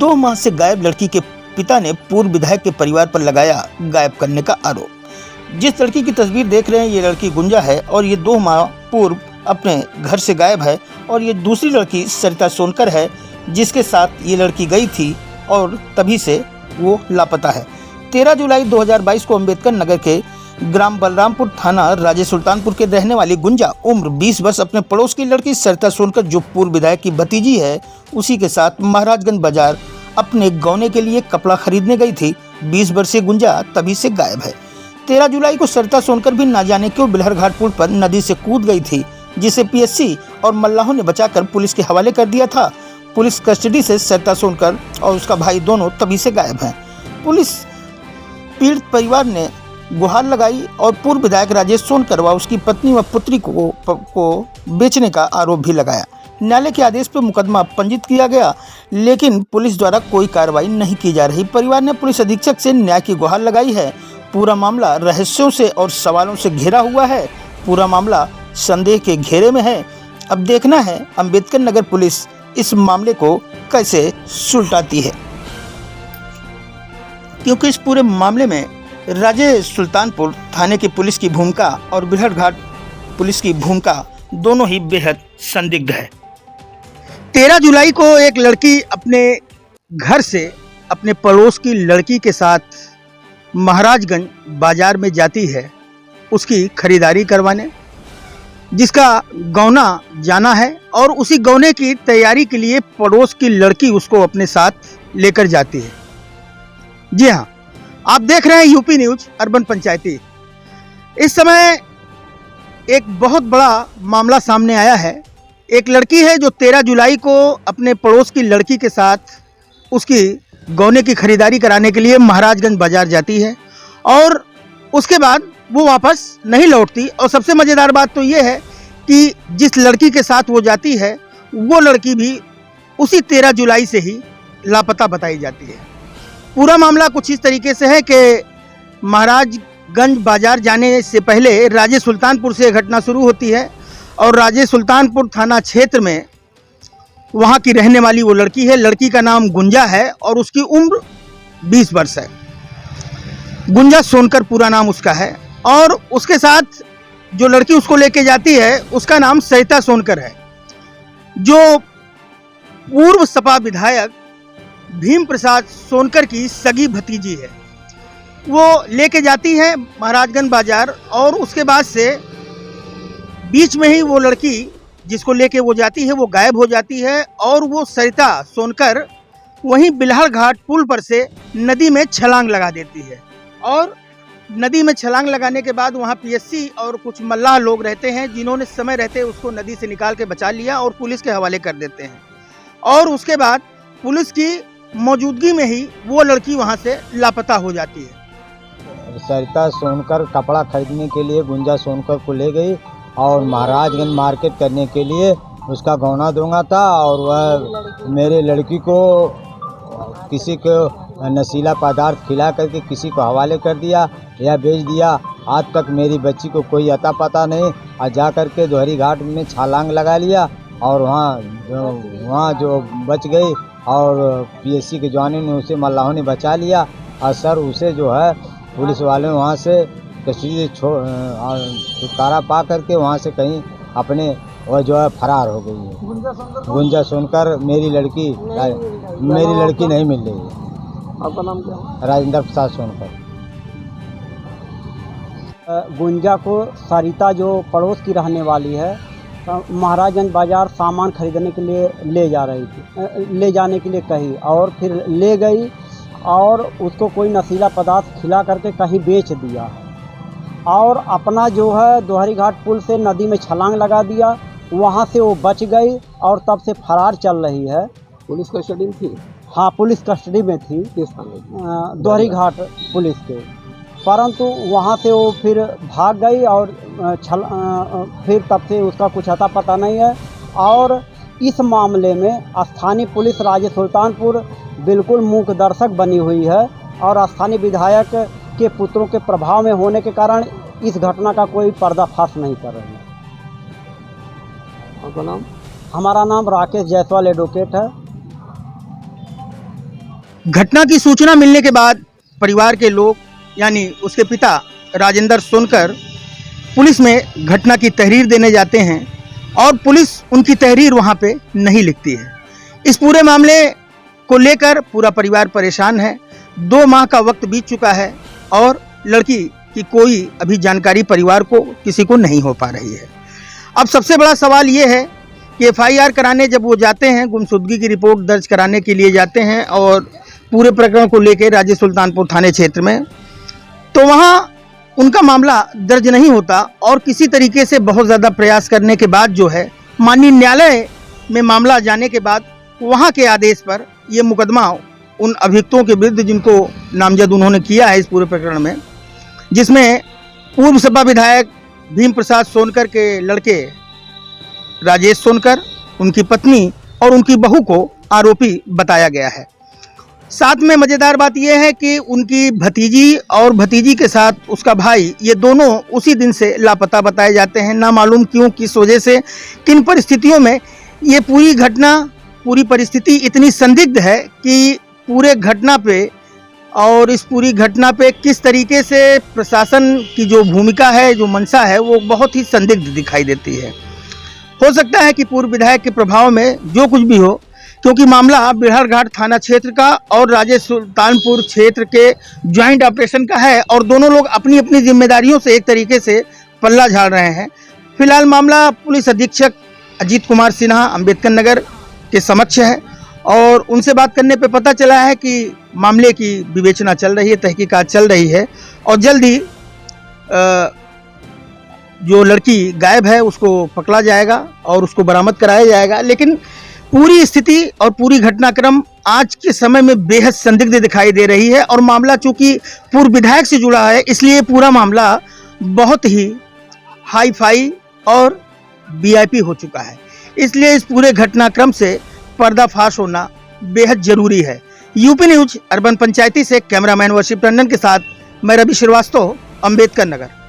2 माह से गायब लड़की के पिता ने पूर्व विधायक के परिवार पर लगाया गायब करने का आरोप। जिस लड़की की तस्वीर देख रहे हैं ये लड़की गुंजा है और ये 2 माह पूर्व अपने घर से गायब है। और ये दूसरी लड़की सरिता सोनकर है जिसके साथ ये लड़की गई थी और तभी से वो लापता है। 13 जुलाई 2022 को अम्बेडकर नगर के ग्राम बलरामपुर थाना राजे सुल्तानपुर के रहने वाली गुंजा उम्र 20 वर्ष अपने पड़ोस की लड़की सरिता सोनकर जो पूर्व विधायक की भतीजी है उसी के साथ महाराजगंज बाजार अपने गौने के लिए कपड़ा खरीदने गई थी। 20 वर्षीय गुंजा तभी से गायब है। 13 जुलाई को सरिता सोनकर भी न जाने क्यों बिलहर घाट पुल पर नदी से कूद गई थी जिसे पीएससी और मल्लाहों ने बचाकर पुलिस के हवाले कर दिया था। पुलिस कस्टडी से सरिता सोनकर और उसका भाई दोनों तभी से गायब हैं। पुलिस पीड़ित परिवार ने गुहार लगाई और पूर्व विधायक राजेश सोनकर व उसकी पत्नी व पुत्री को बेचने का आरोप भी लगाया। न्यायालय के आदेश पर मुकदमा पंजीकृत किया गया लेकिन पुलिस द्वारा कोई कार्रवाई नहीं की जा रही। परिवार ने पुलिस अधीक्षक से न्याय की गुहार लगाई है। पूरा मामला रहस्यों से और सवालों से घिरा हुआ है। पूरा मामला संदेह के घेरे में है। अब देखना है अम्बेडकर नगर पुलिस इस मामले को कैसे सुलझाती है, क्योंकि इस पूरे मामले में राजे सुल्तानपुर थाने की पुलिस की भूमिका और बिलहर घाट पुलिस की भूमिका दोनों ही बेहद संदिग्ध है। 13 जुलाई को एक लड़की अपने घर से अपने पड़ोस की लड़की के साथ महाराजगंज बाजार में जाती है उसकी खरीदारी करवाने, जिसका गौना जाना है और उसी गौने की तैयारी के लिए पड़ोस की लड़की उसको अपने साथ लेकर जाती है। जी हाँ, आप देख रहे हैं यूपी न्यूज अर्बन पंचायती। इस समय एक बहुत बड़ा मामला सामने आया है। एक लड़की है जो 13 जुलाई को अपने पड़ोस की लड़की के साथ उसकी गौने की खरीदारी कराने के लिए महाराजगंज बाजार जाती है और उसके बाद वो वापस नहीं लौटती। और सबसे मज़ेदार बात तो ये है कि जिस लड़की के साथ वो जाती है वो लड़की भी उसी 13 जुलाई से ही लापता बताई जाती है। पूरा मामला कुछ इस तरीके से है कि महाराजगंज बाजार जाने से पहले राजे सुल्तानपुर से घटना शुरू होती है और राजे सुल्तानपुर थाना क्षेत्र में वहाँ की रहने वाली वो लड़की है। लड़की का नाम गुंजा है और उसकी उम्र 20 वर्ष है। गुंजा सोनकर पूरा नाम उसका है और उसके साथ जो लड़की उसको लेके जाती है उसका नाम सरिता सोनकर है, जो पूर्व सपा विधायक भीम प्रसाद सोनकर की सगी भतीजी है। वो लेके जाती है महाराजगंज बाजार और उसके बाद से बीच में ही वो लड़की जिसको लेके वो जाती है वो गायब हो जाती है और वो सरिता सोनकर वहीं बिलहर घाट पुल पर से नदी में छलांग लगा देती है। और नदी में छलांग लगाने के बाद वहाँ पीएससी और कुछ मल्लाह लोग रहते हैं जिन्होंने समय रहते उसको नदी से निकाल के बचा लिया और पुलिस के हवाले कर देते हैं। और उसके बाद पुलिस की मौजूदगी में ही वो लड़की वहाँ से लापता हो जाती है। सरिता सोनकर कपड़ा खरीदने के लिए गुंजा सोनकर को ले गई और महाराजगंज मार्केट करने के लिए उसका गौना दूंगा था और वह मेरे लड़की को किसी को नशीला पदार्थ खिला करके किसी को हवाले कर दिया या बेच दिया। आज तक मेरी बच्ची को कोई अता पता नहीं और जा कर के दोहरी घाट में छलांग लगा लिया और वहाँ जो बच गई और पीएससी के जवानों ने उसे मल्लाहों ने बचा लिया और सर उसे जो है पुलिस वाले वहाँ से कस्टडी छुटकारा पा करके वहाँ से कहीं अपने वह जो है फरार हो गई है। गुंजा सोनकर मेरी लड़की नहीं मिल रही है। आपका नाम क्या है? राजेंद्र प्रसाद सोनकर। गुंजा को सरिता जो पड़ोस की रहने वाली है महाराजगंज बाजार सामान खरीदने के लिए ले जाने के लिए कही और फिर ले गई और उसको कोई नशीला पदार्थ खिला करके कहीं बेच दिया और अपना जो है दोहरी घाट पुल से नदी में छलांग लगा दिया। वहाँ से वो बच गई और तब से फरार चल रही है। पुलिस कस्टडी में थी? हाँ, पुलिस कस्टडी में थी दोहरी घाट पुलिस के, परंतु वहाँ से वो फिर भाग गई और फिर तब से उसका कुछ अता पता नहीं है। और इस मामले में स्थानीय पुलिस राजे सुल्तानपुर बिल्कुल मूक दर्शक बनी हुई है और स्थानीय विधायक के पुत्रों के प्रभाव में होने के कारण इस घटना का कोई पर्दाफाश नहीं कर रही है। आपका नाम? हमारा नाम राकेश जायसवाल एडवोकेट है। घटना की सूचना मिलने के बाद परिवार के लोग यानी उसके पिता राजेंद्र सोनकर पुलिस में घटना की तहरीर देने जाते हैं और पुलिस उनकी तहरीर वहां पे नहीं लिखती है। इस पूरे मामले को लेकर पूरा परिवार परेशान है। 2 माह का वक्त बीत चुका है और लड़की की कोई अभी जानकारी परिवार को किसी को नहीं हो पा रही है। अब सबसे बड़ा सवाल ये है कि एफआईआर कराने जब वो जाते हैं, गुमशुदगी की रिपोर्ट दर्ज कराने के लिए जाते हैं और पूरे प्रकरण को लेकर राजे सुल्तानपुर थाने क्षेत्र में, तो वहाँ उनका मामला दर्ज नहीं होता और किसी तरीके से बहुत ज़्यादा प्रयास करने के बाद जो है माननीय न्यायालय में मामला जाने के बाद वहाँ के आदेश पर ये मुकदमा उन अभियुक्तों के विरुद्ध जिनको नामजद उन्होंने किया है इस पूरे प्रकरण में, जिसमें पूर्व सपा विधायक भीम प्रसाद सोनकर के लड़के राजेश सोनकर, उनकी पत्नी और उनकी बहू को आरोपी बताया गया है। साथ में मज़ेदार बात यह है कि उनकी भतीजी और भतीजी के साथ उसका भाई, ये दोनों उसी दिन से लापता बताए जाते हैं। ना मालूम क्यों, किस वजह से, किन परिस्थितियों में ये पूरी घटना, पूरी परिस्थिति इतनी संदिग्ध है कि पूरे घटना पे और इस पूरी घटना पे किस तरीके से प्रशासन की जो भूमिका है, जो मंशा है, वो बहुत ही संदिग्ध दिखाई देती है। हो सकता है कि पूर्व विधायक के प्रभाव में जो कुछ भी हो, क्योंकि मामला बिरहरघाट थाना क्षेत्र का और राजे सुल्तानपुर क्षेत्र के ज्वाइंट ऑपरेशन का है और दोनों लोग अपनी अपनी जिम्मेदारियों से एक तरीके से पल्ला झाड़ रहे हैं। फिलहाल मामला पुलिस अधीक्षक अजीत कुमार सिन्हा अम्बेडकर नगर के समक्ष है और उनसे बात करने पे पता चला है कि मामले की विवेचना चल रही है, तहकीकात चल रही है और जल्द ही जो लड़की गायब है उसको पकड़ा जाएगा और उसको बरामद कराया जाएगा। लेकिन पूरी स्थिति और पूरी घटनाक्रम आज के समय में बेहद संदिग्ध दिखाई दे रही है और मामला चूंकि पूर्व विधायक से जुड़ा है, इसलिए पूरा मामला बहुत ही हाई फाई और वीआईपी हो चुका है। इसलिए इस पूरे घटनाक्रम से पर्दाफाश होना बेहद जरूरी है। यूपी न्यूज अर्बन पंचायती से कैमरामैन वर्षिप टंडन के साथ मैं रवि श्रीवास्तव, अम्बेडकर नगर।